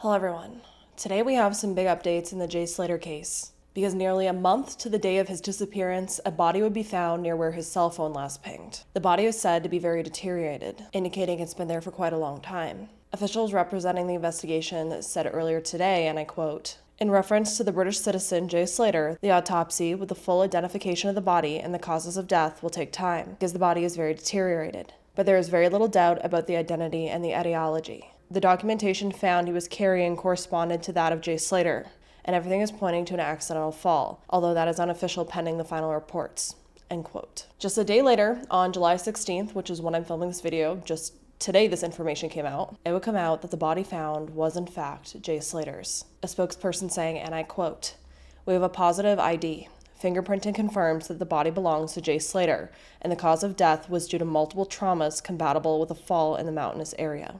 Hello everyone. Today we have some big updates in the Jay Slater case. Because nearly a month to the day of his disappearance, a body would be found near where his cell phone last pinged. The body is said to be very deteriorated, indicating it's been there for quite a long time. Officials representing the investigation said earlier today, and I quote, "In reference to the British citizen Jay Slater, the autopsy with the full identification of the body and the causes of death will take time, because the body is very deteriorated. But there is very little doubt about the identity and the etiology. The documentation found he was carrying corresponded to that of Jay Slater, and everything is pointing to an accidental fall, although that is unofficial pending the final reports." End quote. Just a day later, on July 16th, which is when I'm filming this video, just today this information came out, it would come out that the body found was in fact Jay Slater's. A spokesperson saying, and I quote, "We have a positive ID. Fingerprinting confirms that the body belongs to Jay Slater, and the cause of death was due to multiple traumas compatible with a fall in the mountainous area."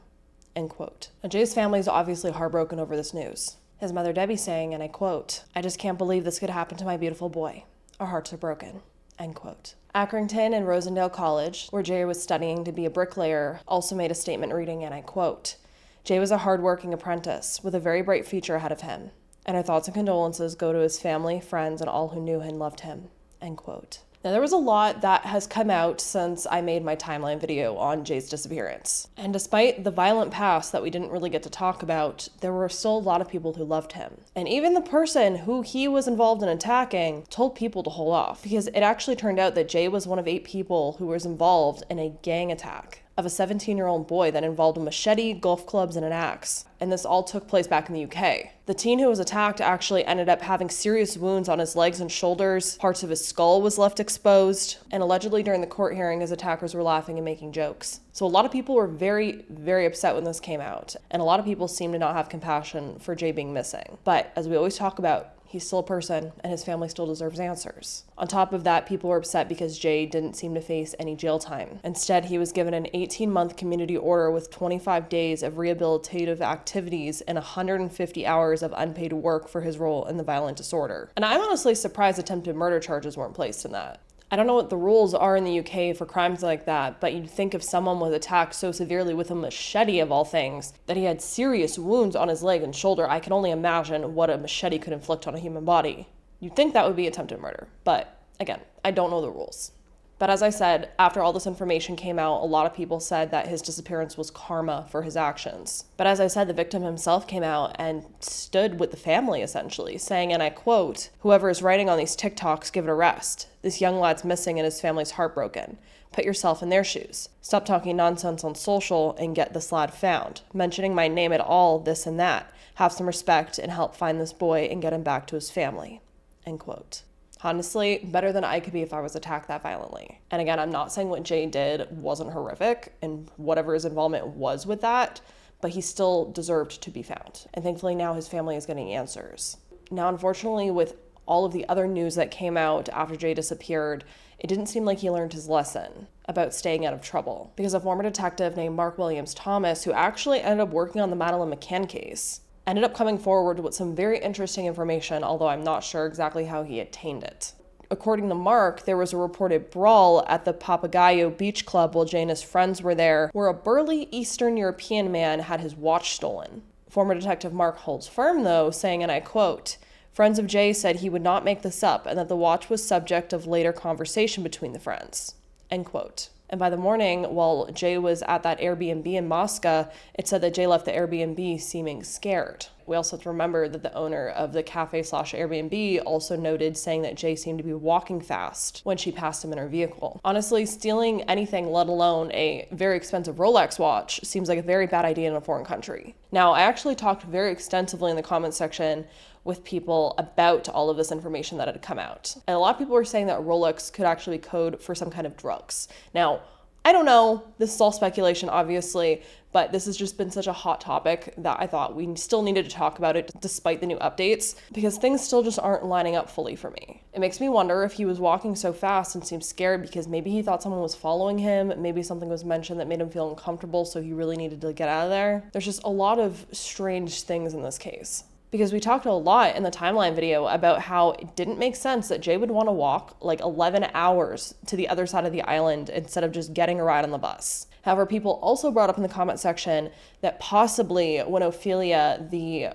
End quote. Now, Jay's family is obviously heartbroken over this news. His mother Debbie saying, and I quote, "I just can't believe this could happen to my beautiful boy. Our hearts are broken." End quote. Accrington and Rosendale College, where Jay was studying to be a bricklayer, also made a statement reading, and I quote, "Jay was a hardworking apprentice with a very bright future ahead of him, and our thoughts and condolences go to his family, friends, and all who knew and loved him." End quote. Now, there was a lot that has come out since I made my timeline video on Jay's disappearance. And despite the violent past that we didn't really get to talk about, there were still a lot of people who loved him. And even the person who he was involved in attacking told people to hold off, because it actually turned out that Jay was one of 8 people who was involved in a gang attack of a 17-year-old boy that involved a machete, golf clubs, and an axe. And this all took place back in the UK. The teen who was attacked actually ended up having serious wounds on his legs and shoulders, parts of his skull was left exposed, and allegedly during the court hearing, his attackers were laughing and making jokes. So a lot of people were very, very upset when this came out, and a lot of people seem to not have compassion for Jay being missing. But as we always talk about, he's still a person, and his family still deserves answers. On top of that, people were upset because Jay didn't seem to face any jail time. Instead, he was given an 18-month community order with 25 days of rehabilitative activities and 150 hours of unpaid work for his role in the violent disorder. And I'm honestly surprised attempted murder charges weren't placed in that. I don't know what the rules are in the UK for crimes like that, but you'd think if someone was attacked so severely with a machete of all things, that he had serious wounds on his leg and shoulder. I can only imagine what a machete could inflict on a human body. You'd think that would be attempted murder, but again, I don't know the rules. But as I said, after all this information came out, a lot of people said that his disappearance was karma for his actions. But as I said, the victim himself came out and stood with the family, essentially, saying, and I quote, "Whoever is writing on these TikToks, give it a rest. This young lad's missing and his family's heartbroken. Put yourself in their shoes. Stop talking nonsense on social and get this lad found. Mentioning my name at all, this and that. Have some respect and help find this boy and get him back to his family." End quote. Honestly, better than I could be if I was attacked that violently. And again, I'm not saying what Jay did wasn't horrific and whatever his involvement was with that, but he still deserved to be found. And thankfully now his family is getting answers. Now, unfortunately, with all of the other news that came out after Jay disappeared, it didn't seem like he learned his lesson about staying out of trouble. Because a former detective named Mark Williams Thomas, who actually ended up working on the Madeleine McCann case, ended up coming forward with some very interesting information, although I'm not sure exactly how he attained it. According to Mark, there was a reported brawl at the Papagayo Beach Club while Jay and his friends were there, where a burly Eastern European man had his watch stolen. Former Detective Mark holds firm, though, saying, and I quote, "Friends of Jay said he would not make this up and that the watch was subject of later conversation between the friends." End quote. And by the morning, while Jay was at that Airbnb in Moscow, it said that Jay left the Airbnb seeming scared. We also have to remember that the owner of the cafe/Airbnb also noted saying that Jay seemed to be walking fast when she passed him in her vehicle. Honestly, stealing anything, let alone a very expensive Rolex watch, seems like a very bad idea in a foreign country. Now, I actually talked very extensively in the comment section with people about all of this information that had come out. And a lot of people were saying that Rolex could actually be code for some kind of drugs. Now, I don't know, this is all speculation, obviously, but this has just been such a hot topic that I thought we still needed to talk about it despite the new updates, because things still just aren't lining up fully for me. It makes me wonder if he was walking so fast and seemed scared because maybe he thought someone was following him, maybe something was mentioned that made him feel uncomfortable, so he really needed to get out of there. There's just a lot of strange things in this case. Because we talked a lot in the timeline video about how it didn't make sense that Jay would want to walk like 11 hours to the other side of the island instead of just getting a ride on the bus. However, people also brought up in the comment section that possibly when Ophelia, the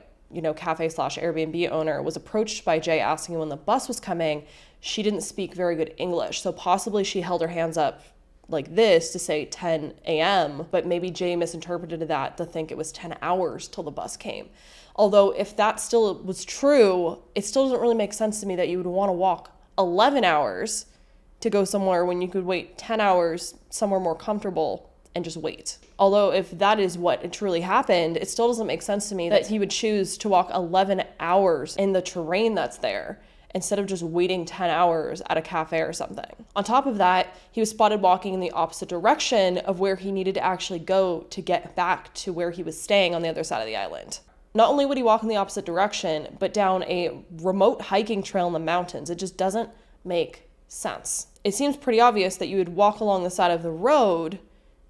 cafe/Airbnb owner, was approached by Jay asking when the bus was coming, she didn't speak very good English. So possibly she held her hands up like this to say 10 a.m., but maybe Jay misinterpreted that to think it was 10 hours till the bus came. Although if that still was true, it still doesn't really make sense to me that you would want to walk 11 hours to go somewhere when you could wait 10 hours somewhere more comfortable and just wait. Although if that is what truly happened, it still doesn't make sense to me that he would choose to walk 11 hours in the terrain that's there instead of just waiting 10 hours at a cafe or something. On top of that, he was spotted walking in the opposite direction of where he needed to actually go to get back to where he was staying on the other side of the island. Not only would he walk in the opposite direction, but down a remote hiking trail in the mountains. It just doesn't make sense. It seems pretty obvious that you would walk along the side of the road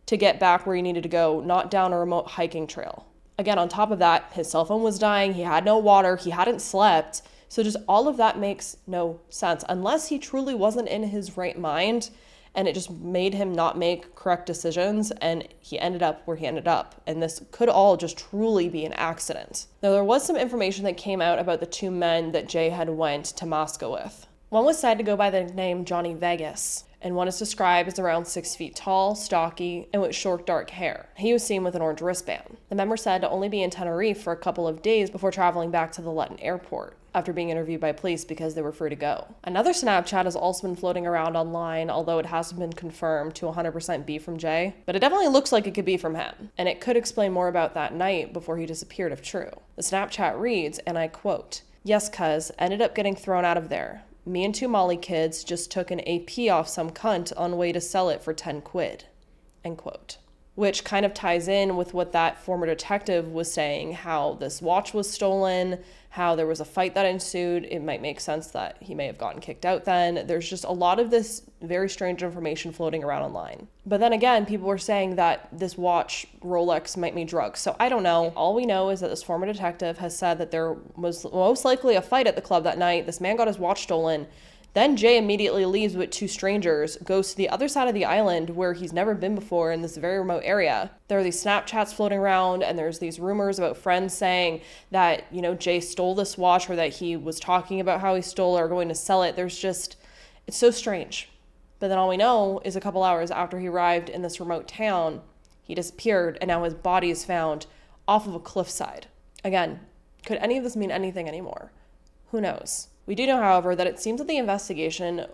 to get back where you needed to go, not down a remote hiking trail. Again, on top of that, his cell phone was dying, he had no water, he hadn't slept. So just all of that makes no sense unless he truly wasn't in his right mind and it just made him not make correct decisions and he ended up where he ended up. And this could all just truly be an accident. Now, there was some information that came out about the two men that Jay had went to Moscow with. One was said to go by the name Johnny Vegas, and one is described as around 6 feet tall, stocky, and with short dark hair. He was seen with an orange wristband. The men were said to only be in Tenerife for a couple of days before traveling back to the Lutton airport after being interviewed by police because they were free to go. Another Snapchat has also been floating around online, although it hasn't been confirmed to 100% be from Jay, but it definitely looks like it could be from him, and it could explain more about that night before he disappeared if true. The Snapchat reads, and I quote, "Yes, cuz, ended up getting thrown out of there. Me and two Molly kids just took an AP off some cunt on way to sell it for 10 quid, end quote. Which kind of ties in with what that former detective was saying, how this watch was stolen, how there was a fight that ensued. It might make sense that he may have gotten kicked out then. There's just a lot of this very strange information floating around online. But then again, people were saying that this watch, Rolex, might mean drugs. So I don't know. All we know is that this former detective has said that there was most likely a fight at the club that night. This man got his watch stolen. Then Jay immediately leaves with two strangers, goes to the other side of the island where he's never been before in this very remote area. There are these Snapchats floating around and there's these rumors about friends saying that, Jay stole this watch or that he was talking about how he stole it or going to sell it. It's so strange. But then all we know is a couple hours after he arrived in this remote town, he disappeared and now his body is found off of a cliffside. Again, could any of this mean anything anymore? Who knows? We do know, however, that it seems that the investigation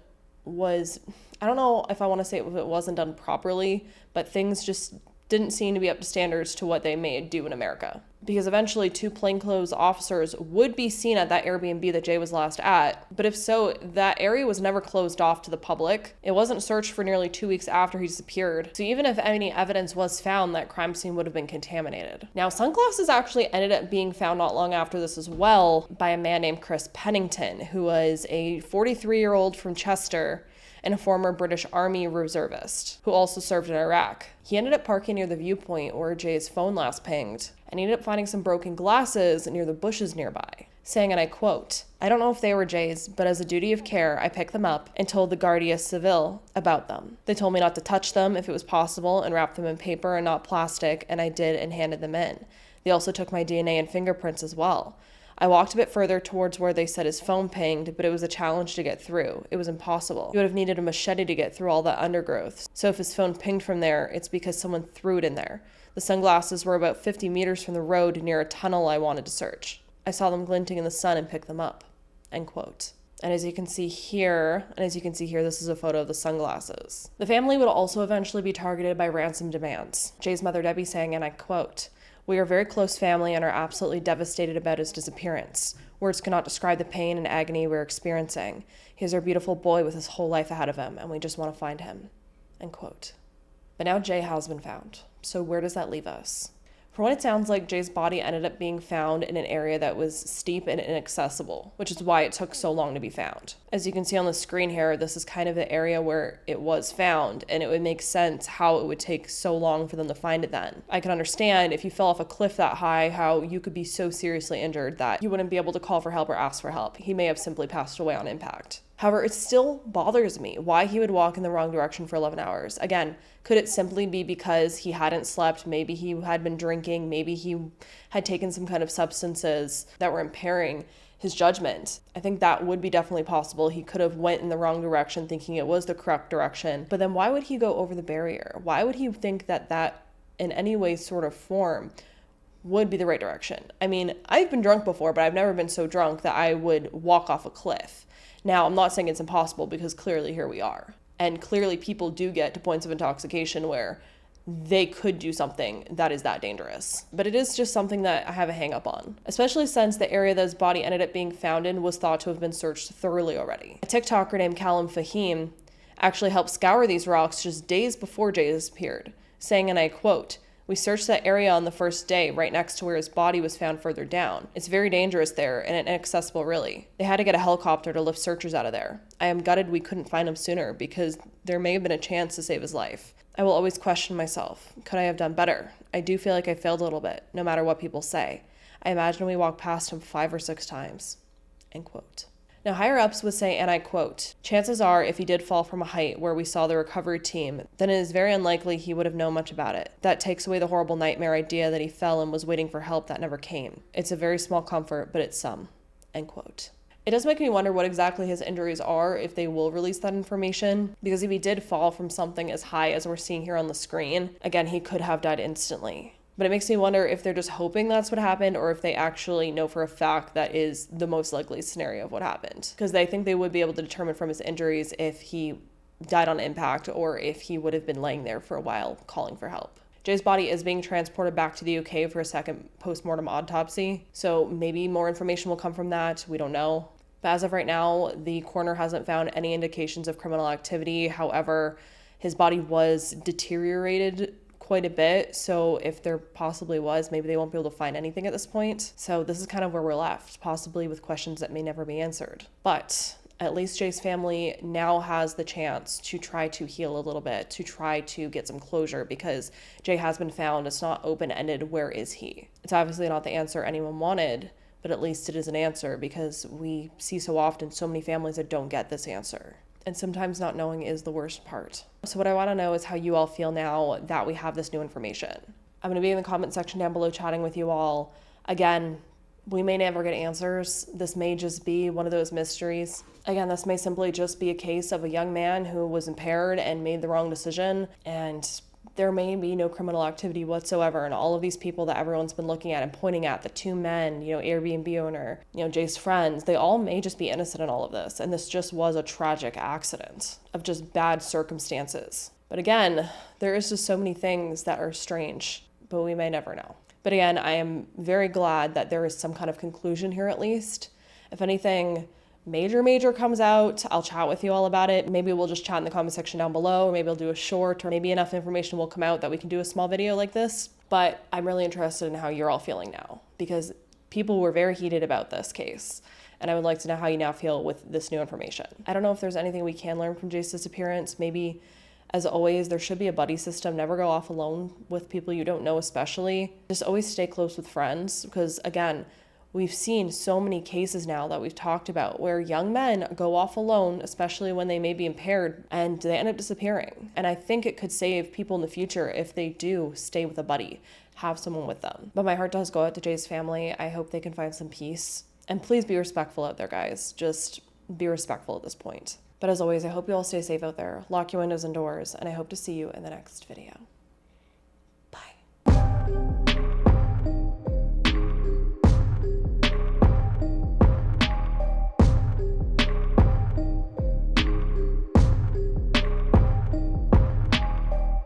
was, I don't know if I want to say it wasn't done properly, but things just didn't seem to be up to standards to what they may do in America. Because eventually two plainclothes officers would be seen at that Airbnb that Jay was last at. But if so, that area was never closed off to the public. It wasn't searched for nearly 2 weeks after he disappeared. So even if any evidence was found, that crime scene would have been contaminated. Now, sunglasses actually ended up being found not long after this as well by a man named Chris Pennington, who was a 43-year-old from Chester and a former British Army reservist who also served in Iraq. He ended up parking near the viewpoint where Jay's phone last pinged, and he ended up finding some broken glasses near the bushes nearby, saying, and I quote, "I don't know if they were Jay's, but as a duty of care, I picked them up and told the Guardia Civil about them. They told me not to touch them if it was possible and wrap them in paper and not plastic, and I did and handed them in. They also took my DNA and fingerprints as well. I walked a bit further towards where they said his phone pinged, but it was a challenge to get through. It was impossible. You would have needed a machete to get through all that undergrowth. So if his phone pinged from there, it's because someone threw it in there. The sunglasses were about 50 meters from the road near a tunnel I wanted to search. I saw them glinting in the sun and picked them up." End quote. And as you can see here, this is a photo of the sunglasses. The family would also eventually be targeted by ransom demands. Jay's mother, Debbie, saying, and I quote, "We are a very close family and are absolutely devastated about his disappearance. Words cannot describe the pain and agony we're experiencing. He is our beautiful boy with his whole life ahead of him, and we just want to find him." End quote. But now Jay has been found. So where does that leave us? From what it sounds like, Jay's body ended up being found in an area that was steep and inaccessible, which is why it took so long to be found. As you can see on the screen here, this is kind of the area where it was found, and it would make sense how it would take so long for them to find it then. I can understand if you fell off a cliff that high, how you could be so seriously injured that you wouldn't be able to call for help or ask for help. He may have simply passed away on impact. However, it still bothers me why he would walk in the wrong direction for 11 hours. Again, could it simply be because he hadn't slept? Maybe he had been drinking. Maybe he had taken some kind of substances that were impairing his judgment. I think that would be definitely possible. He could have went in the wrong direction thinking it was the correct direction. But then why would he go over the barrier? Why would he think that in any way, sort of form, would be the right direction? I mean, I've been drunk before, but I've never been so drunk that I would walk off a cliff. Now, I'm not saying it's impossible, because clearly here we are. And clearly people do get to points of intoxication where they could do something that is that dangerous. But it is just something that I have a hang up on, especially since the area that his body ended up being found in was thought to have been searched thoroughly already. A TikToker named Callum Fahim actually helped scour these rocks just days before Jay disappeared, saying, and I quote, "We searched that area on the first day, right next to where his body was found further down. It's very dangerous there and inaccessible, really. They had to get a helicopter to lift searchers out of there. I am gutted we couldn't find him sooner, because there may have been a chance to save his life. I will always question myself. Could I have done better? I do feel like I failed a little bit, no matter what people say. I imagine we walked past him 5 or 6 times." End quote. Now, higher-ups would say, and I quote, "Chances are, if he did fall from a height where we saw the recovery team, then it is very unlikely he would have known much about it. That takes away the horrible nightmare idea that he fell and was waiting for help that never came. It's a very small comfort, but it's some." End quote. It does make me wonder what exactly his injuries are, if they will release that information, because if he did fall from something as high as we're seeing here on the screen, again, he could have died instantly. But it makes me wonder if they're just hoping that's what happened, or if they actually know for a fact that is the most likely scenario of what happened. Because I think they would be able to determine from his injuries if he died on impact or if he would have been laying there for a while calling for help. Jay's body is being transported back to the UK for a second post-mortem autopsy, so maybe more information will come from that. We don't know. But as of right now, the coroner hasn't found any indications of criminal activity. However, his body was deteriorated quite a bit, so if there possibly was, maybe they won't be able to find anything at this point. So this is kind of where we're left, possibly with questions that may never be answered. But at least Jay's family now has the chance to try to heal a little bit, to try to get some closure, because Jay has been found. It's not open-ended. Where is he? It's obviously not the answer anyone wanted, but at least it is an answer, because we see so often so many families that don't get this answer. And sometimes not knowing is the worst part. So what I want to know is how you all feel now that we have this new information. I'm going to be in the comment section down below chatting with you all. Again, we may never get answers. This may just be one of those mysteries. Again, this may simply just be a case of a young man who was impaired and made the wrong decision, and there may be no criminal activity whatsoever. And all of these people that everyone's been looking at and pointing at, the 2 men, Airbnb owner, Jay's friends, they all may just be innocent in all of this. And this just was a tragic accident of just bad circumstances. But again, there is just so many things that are strange, but we may never know. But again, I am very glad that there is some kind of conclusion here at least. If anything major comes out, I'll chat with you all about it. Maybe we'll just chat in the comment section down below, or maybe I'll do a short, or maybe enough information will come out that we can do a small video like this. But I'm really interested in how you're all feeling now, because people were very heated about this case, and I would like to know how you now feel with this new information. I don't know if there's anything we can learn from Jay's disappearance. Maybe, as always, there should be a buddy system. Never go off alone with people you don't know, especially. Just always stay close with friends, because again, we've seen so many cases now that we've talked about where young men go off alone, especially when they may be impaired, and they end up disappearing. And I think it could save people in the future if they do stay with a buddy, have someone with them. But my heart does go out to Jay's family. I hope they can find some peace. And please be respectful out there, guys. Just be respectful at this point. But as always, I hope you all stay safe out there. Lock your windows and doors, and I hope to see you in the next video.